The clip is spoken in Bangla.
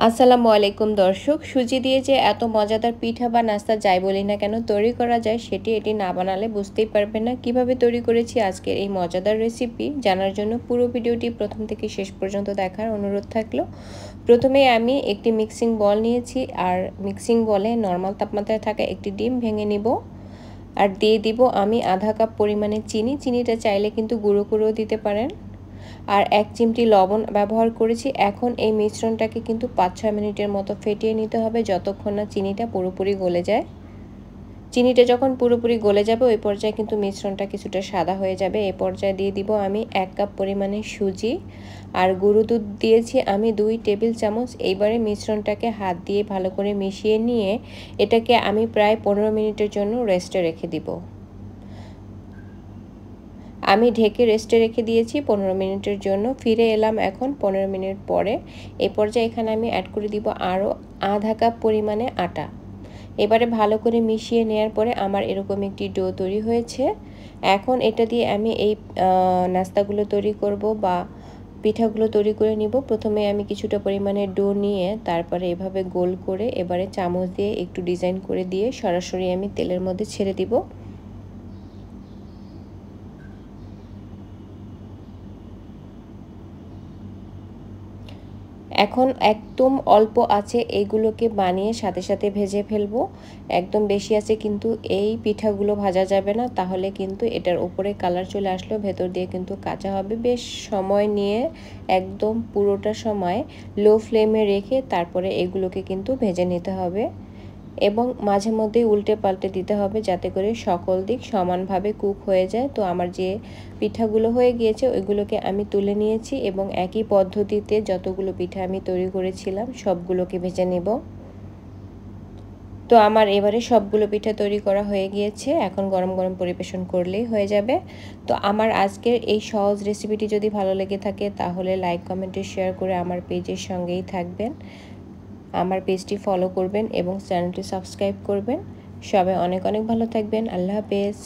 আসসালামু আলাইকুম দর্শক, সুজি দিয়ে যে এত মজাদার পিঠা বা নাস্তা যাই বলি না কেন তৈরি করা যায় এটি না বানালে বুঝতেই পারবেন না কিভাবে তৈরি করেছি আজকের এই মজাদার রেসিপি। জানার জন্য পুরো ভিডিওটি প্রথম থেকে শেষ পর্যন্ত দেখার অনুরোধ থাকলো। প্রথমে আমি একটি মিক্সিং বল নিয়েছি, আর মিক্সিং বলে নর্মাল তাপমাত্রায় থাকা একটি ডিম ভেঙে নিব, আর দিয়ে দিব আমি আধা কাপ পরিমাণে চিনিটা চাইলে কিন্তু গুঁড়ো করেও দিতে পারেন, আর 1 চিমটি লবণ ব্যবহার করেছি। এখন এই মিশ্রণটাকে কিন্তু 5-6 মিনিটের মতো ফেটিয়ে নিতে হবে যতক্ষণ না চিনিটা পুরোপুরি গলে যায়। চিনিটা যখন পুরোপুরি গলে যাবে ওই পর্যায়ে কিন্তু মিশ্রণটা কিছুটা সাদা হয়ে যাবে। এই পর্যায়ে দিয়ে দিব আমি 1 কাপ পরিমাণে সুজি, আর গুঁড়ো দুধ দিয়েছি আমি 2 টেবিল চামচ। এইবারে মিশ্রণটাকে হাত দিয়ে ভালো করে মিশিয়ে নিয়ে এটাকে আমি প্রায় 15 মিনিটের জন্য রেস্টে রেখে দিব। আমি ঢেকে রেস্টে রেখে দিয়েছি 15 মিনিটের জন্য। ফিরে এলাম এখন 15 মিনিট পরে। এই পর্যায়ে এখানে আমি অ্যাড করে দিব আরও আধা কাপ পরিমাণে আটা। এবারে ভালো করে মিশিয়ে নেওয়ার পরে আমার এরকম একটি ডো তৈরি হয়েছে। এখন এটা দিয়ে আমি এই নাস্তাগুলো তৈরি করব বা পিঠাগুলো তৈরি করে নিব। প্রথমে আমি কিছুটা পরিমাণে ডো নিয়ে তারপরে এভাবে গোল করে এবারে চামচ দিয়ে একটু ডিজাইন করে দিয়ে সরাসরি আমি তেলের মধ্যে ছেড়ে দিব। এখন একদম অল্প আছে এইগুলোকে বানিয়ে সাথে সাথে ভেজে ফেলবো। একদম বেশি আছে কিন্তু এই পিঠাগুলো ভাজা যাবে না, তাহলে কিন্তু এটার উপরে কালার চলে আসলেও ভেতর দিয়ে কিন্তু কাঁচা হবে। বেশ সময় নিয়ে একদম পুরোটা সময় লো ফ্লেমে রেখে তারপরে এগুলোকে কিন্তু ভেজে নিতে হবে, এবং মাঝে মধ্যেই উল্টে পাল্টে দিতে হবে যাতে করে সকল দিক সমানভাবে কুক হয়ে যায়। তো আমার যে পিঠাগুলো হয়ে গিয়েছে ওইগুলোকে আমি তুলে নিয়েছি এবং একই পদ্ধতিতে যতগুলো পিঠা আমি তৈরি করেছিলাম সবগুলোকে ভেজে নেব। তো আমার এবারে সবগুলো পিঠা তৈরি করা হয়ে গিয়েছে, এখন গরম গরম পরিবেশন করলেই হয়ে যাবে। তো আমার আজকের এই সহজ রেসিপিটি যদি ভালো লেগে থাকে তাহলে লাইক কমেন্টে শেয়ার করে আমার পেজের সঙ্গেই থাকবেন, আমার পেজটি ফলো করবেন এবং চ্যানেলটি সাবস্ক্রাইব করবেন। সবাই অনেক অনেক ভালো থাকবেন। আল্লাহ হাফেজ।